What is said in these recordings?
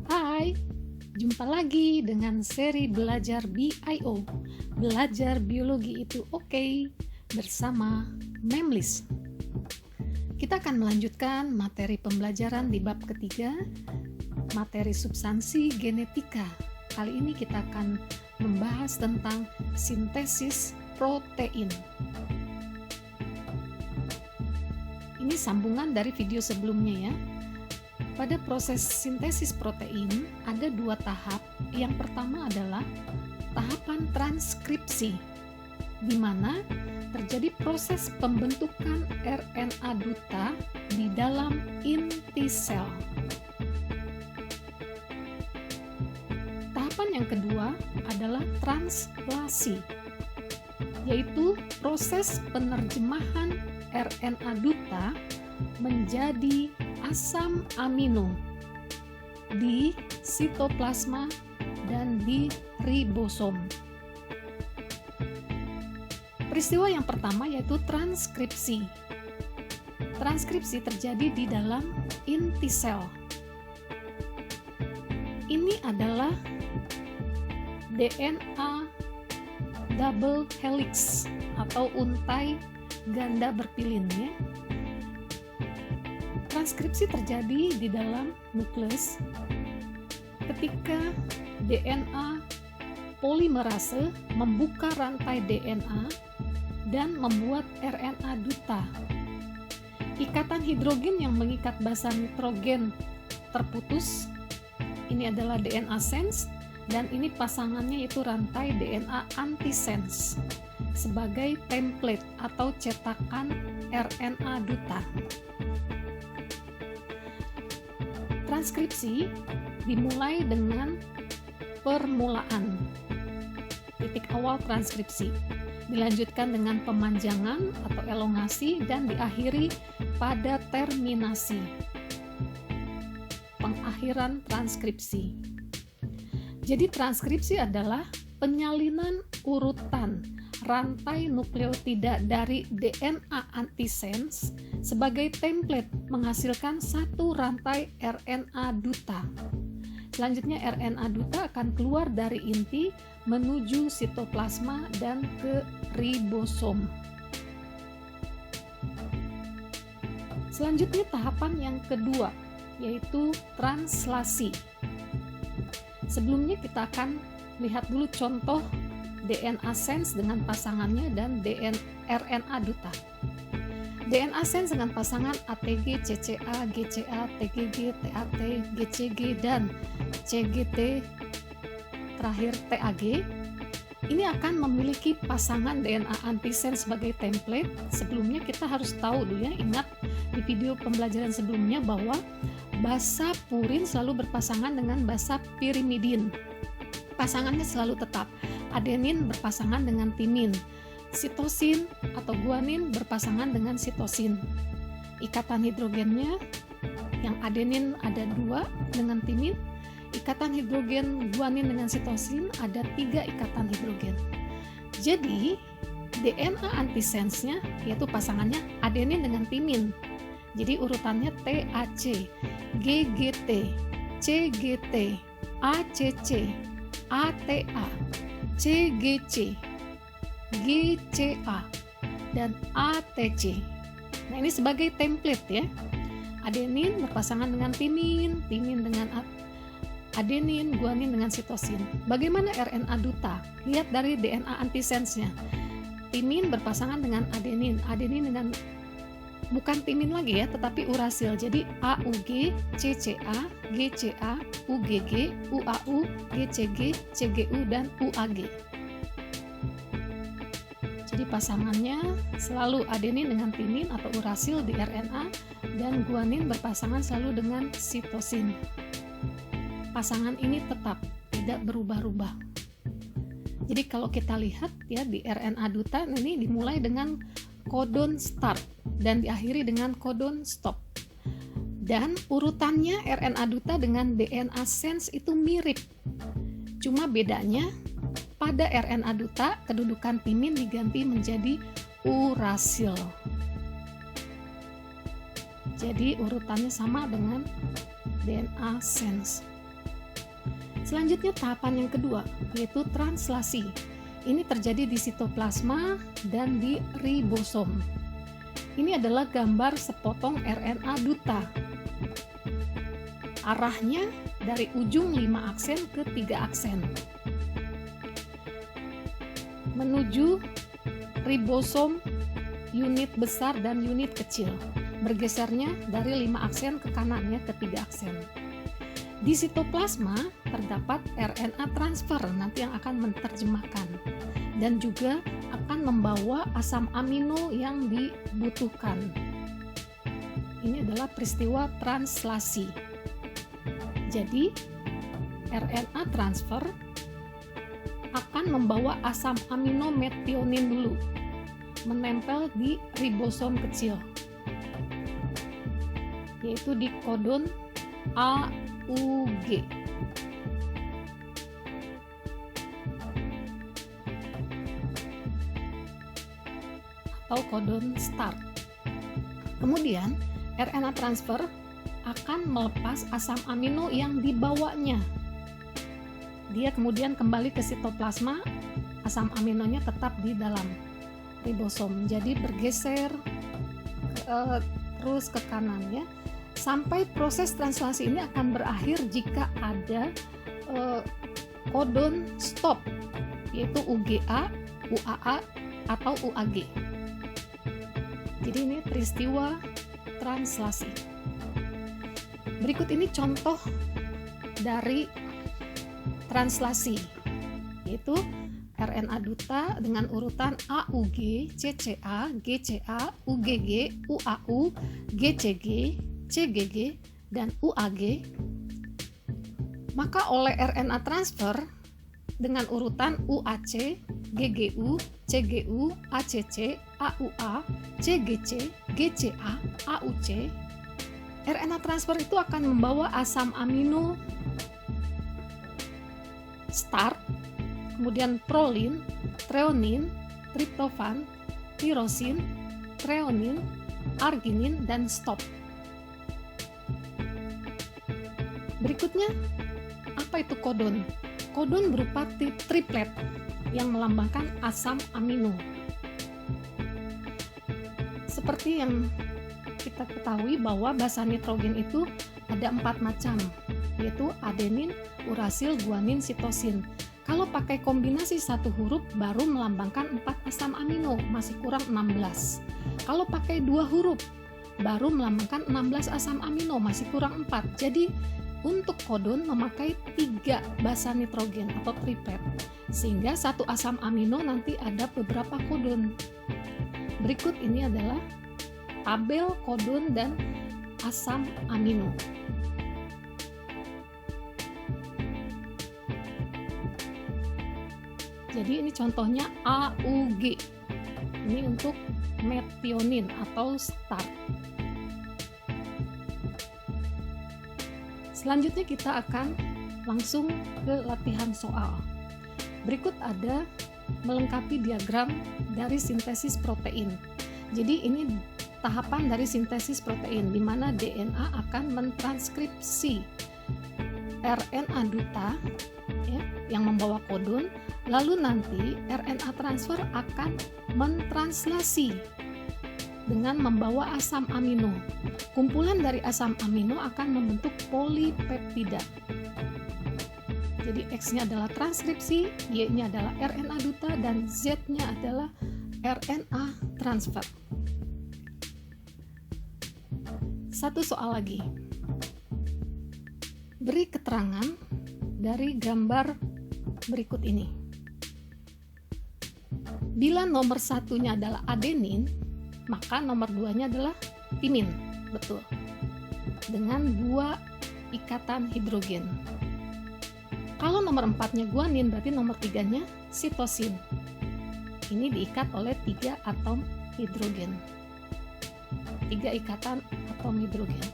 Hai, jumpa lagi dengan seri Belajar BIO. Belajar biologi itu oke, bersama Memlis. Kita akan melanjutkan materi pembelajaran di bab ketiga, materi substansi genetika. Kali ini kita akan membahas tentang sintesis protein. Ini sambungan dari video sebelumnya ya. Pada proses sintesis protein ada dua tahap. Yang pertama adalah tahapan transkripsi, di mana terjadi proses pembentukan RNA duta di dalam inti sel. Tahapan yang kedua adalah translasi, yaitu proses penerjemahan RNA duta menjadi asam amino di sitoplasma dan di ribosom. Peristiwa yang pertama yaitu transkripsi. Transkripsi terjadi di dalam inti sel. Ini adalah DNA double helix atau untai ganda berpilin ya. Transkripsi terjadi di dalam nukleus ketika DNA polimerase membuka rantai DNA dan membuat RNA duta. Ikatan hidrogen yang mengikat basa nitrogen terputus. Ini adalah DNA sense dan ini pasangannya yaitu rantai DNA antisense sebagai template atau cetakan RNA duta. Transkripsi dimulai dengan permulaan, titik awal transkripsi, dilanjutkan dengan pemanjangan atau elongasi dan diakhiri pada terminasi, pengakhiran transkripsi. Jadi transkripsi adalah penyalinan urutan rantai nukleotida dari DNA antisense sebagai template menghasilkan satu rantai RNA duta. Selanjutnya RNA duta akan keluar dari inti menuju sitoplasma dan ke ribosom. Selanjutnya tahapan yang kedua yaitu translasi. Sebelumnya kita akan lihat dulu contoh DNA sense dengan pasangannya dan RNA duta. DNA sense dengan pasangan ATG, CCA, GCA, TGG, TAT, GCG, dan CGT terakhir TAG. Ini akan memiliki pasangan DNA antisense sebagai template. Sebelumnya kita harus tahu dulu ya, ingat di video pembelajaran sebelumnya bahwa basa purin selalu berpasangan dengan basa pirimidin. Pasangannya selalu tetap. Adenin berpasangan dengan timin, sitosin atau guanin berpasangan dengan sitosin. Ikatan hidrogennya yang adenin ada 2 dengan timin, ikatan hidrogen guanin dengan sitosin ada 3 ikatan hidrogen. Jadi DNA antisense-nya yaitu pasangannya adenin dengan timin. Jadi urutannya TAC, GGT, CGT, ACC, ATA, CGC, GCA, dan ATC. Nah ini sebagai template ya. Adenin berpasangan dengan timin, timin dengan adenin, guanin dengan sitosin. Bagaimana RNA duta? Lihat dari DNA antisense-nya. Timin berpasangan dengan adenin, adenin dengan bukan timin lagi ya, tetapi urasil. Jadi AUG, CCA, GCA, UGG, UAU, GCG, CGU, dan UAG. Jadi pasangannya selalu adenin dengan timin atau urasil di RNA dan guanin berpasangan selalu dengan sitosin. Pasangan ini tetap tidak berubah-ubah. Jadi kalau kita lihat ya di RNA duta ini dimulai dengan kodon start dan diakhiri dengan kodon stop. Dan urutannya RNA duta dengan DNA sense itu mirip. Cuma bedanya pada RNA duta kedudukan timin diganti menjadi urasil. Jadi urutannya sama dengan DNA sense. Selanjutnya tahapan yang kedua, yaitu translasi. Ini terjadi di sitoplasma dan di ribosom. Ini adalah gambar sepotong RNA duta. Arahnya dari ujung 5 aksen ke 3 aksen. Menuju ribosom unit besar dan unit kecil. Bergesernya dari 5 aksen ke kanannya ke 3 aksen. Di sitoplasma terdapat RNA transfer nanti yang akan menerjemahkan dan juga akan membawa asam amino yang dibutuhkan. Ini adalah peristiwa translasi. Jadi, RNA transfer akan membawa asam amino metionin dulu, menempel di ribosom kecil, yaitu di kodon AUG. Atau kodon start. Kemudian, RNA transfer akan melepas asam amino yang dibawanya. Dia kemudian kembali ke sitoplasma, asam aminonya tetap di dalam ribosom. Jadi bergeser terus ke kanan ya. Sampai proses translasi ini akan berakhir jika ada kodon stop, yaitu UGA, UAA, atau UAG. Jadi ini peristiwa translasi. Berikut ini contoh dari translasi, yaitu RNA duta dengan urutan AUG, CCA, GCA, UGG, UAU, GCG, CGG, dan UAG. Maka oleh RNA transfer dengan urutan UAC, GGU, CGU, ACC, AUA, CGC, GCA, AUC, RNA transfer itu akan membawa asam amino start, kemudian prolin, treonin, triptofan, tirosin, treonin, arginin, dan stop. Berikutnya, apa itu kodon? Kodon berupa triplet yang melambangkan asam amino. Seperti yang kita ketahui bahwa basa nitrogen itu ada 4 macam, yaitu adenin, urasil, guanin, sitosin. Kalau pakai kombinasi satu huruf baru melambangkan 4 asam amino, masih kurang 16. Kalau pakai 2 huruf baru melambangkan 16 asam amino, masih kurang 4. Jadi untuk kodon memakai 3 basa nitrogen atau triplet, sehingga satu asam amino nanti ada beberapa kodon. Berikut ini adalah tabel kodon dan asam amino. Jadi ini contohnya AUG. Ini untuk metionin atau start. Selanjutnya kita akan langsung ke latihan soal. Berikut ada melengkapi diagram dari sintesis protein. Jadi ini tahapan dari sintesis protein di mana DNA akan mentranskripsi RNA duta ya, yang membawa kodon, lalu nanti RNA transfer akan mentranslasi dengan membawa asam amino. Kumpulan dari asam amino akan membentuk polipeptida. Jadi X-nya adalah transkripsi, Y-nya adalah RNA duta, dan Z-nya adalah RNA transfer. Satu soal lagi. Beri keterangan dari gambar berikut ini. Bila nomor satunya adalah adenin, maka nomor 2-nya adalah timin. Betul. Dengan 2 ikatan hidrogen. Kalau nomor 4-nya guanin, berarti nomor 3-nya sitosin. Ini diikat oleh 3 atom hidrogen. 3 ikatan atom hidrogen.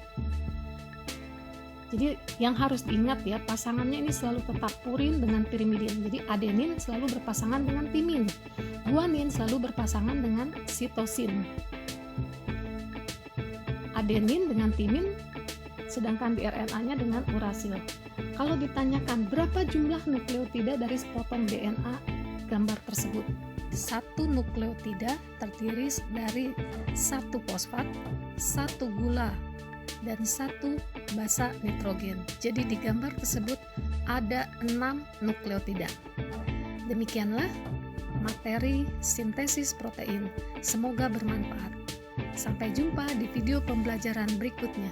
Jadi yang harus diingat ya, pasangannya ini selalu tetap purin dengan pirimidin. Jadi adenin selalu berpasangan dengan timin. Guanin selalu berpasangan dengan sitosin. Adenin dengan timin sedangkan di RNA-nya dengan urasil. Kalau ditanyakan berapa jumlah nukleotida dari sepotong DNA gambar tersebut, satu nukleotida terdiri dari satu fosfat, satu gula, dan satu basa nitrogen. Jadi di gambar tersebut ada 6 nukleotida. Demikianlah materi sintesis protein. Semoga bermanfaat. Sampai jumpa di video pembelajaran berikutnya.